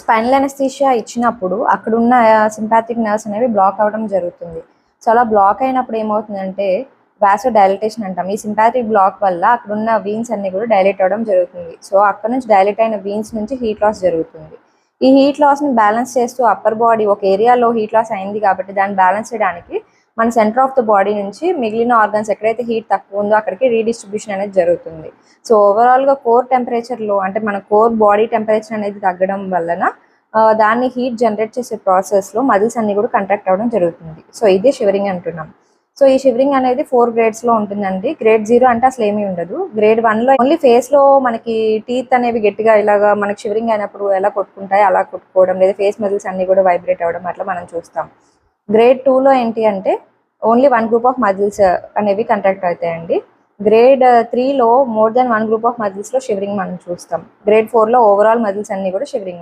Spinal anaesthesia ఇచ్చినప్పుడు అక్కడున్న sympathetic nerves అనేవి బ్లాక్ అవ్వడం జరుగుతుంది. సో అలా బ్లాక్ అయినప్పుడు ఏమవుతుందంటే వాసో డైలటేషన్ అంటాం. ఈ సింపాథిక్ బ్లాక్ వల్ల అక్కడున్న వీన్స్ అన్ని కూడా డైలేట్ అవ్వడం జరుగుతుంది. సో అక్కడ నుంచి డైలేట్ అయిన వీన్స్ నుంచి హీట్ లాస్ జరుగుతుంది. ఈ హీట్ లాస్ని బ్యాలెన్స్ చేస్తూ అప్పర్ బాడీ ఒక ఏరియాలో హీట్ లాస్ అయింది కాబట్టి దాన్ని బ్యాలెన్స్ చేయడానికి మన సెంటర్ ఆఫ్ ద బాడీ నుంచి మిగిలిన ఆర్గన్స్ ఎక్కడైతే హీట్ తక్కువ ఉందో అక్కడికి రీడిస్ట్రిబ్యూషన్ అనేది జరుగుతుంది. సో ఓవరాల్గా కోర్ టెంపరేచర్లో అంటే మన కోర్ బాడీ టెంపరేచర్ అనేది తగ్గడం వలన దాన్ని హీట్ జనరేట్ చేసే ప్రాసెస్లో మజిల్స్ అన్ని కూడా కంట్రాక్ట్ అవ్వడం జరుగుతుంది. సో ఇదే షివరింగ్ అంటున్నాం. సో ఈ షివరింగ్ అనేది 4 గ్రేడ్స్లో ఉంటుందండి. గ్రేడ్ 0 అంటే అసలు ఏమీ ఉండదు. గ్రేడ్ 1లో ఓన్లీ ఫేస్లో మనకి టీత్ అనేవి గట్టిగా ఇలాగా మనకి షివరింగ్ అయినప్పుడు ఎలా కొట్టుకుంటాయి అలా కొట్టుకోవడం, లేదా ఫేస్ మజిల్స్ అన్ని కూడా వైబ్రేట్ అవ్వడం అట్లా మనం చూస్తాం. గ్రేడ్ 2లో ఏంటి అంటే ఓన్లీ 1 గ్రూప్ ఆఫ్ మజిల్స్ అనేవి కంట్రాక్ట్ అవుతాయండి. గ్రేడ్ 3లో మోర్ దెన్ 1 గ్రూప్ ఆఫ్ మజిల్స్లో షివరింగ్ మనం చూస్తాం. గ్రేడ్ 4లో ఓవరాల్ మజిల్స్ అన్ని కూడా షివరింగ్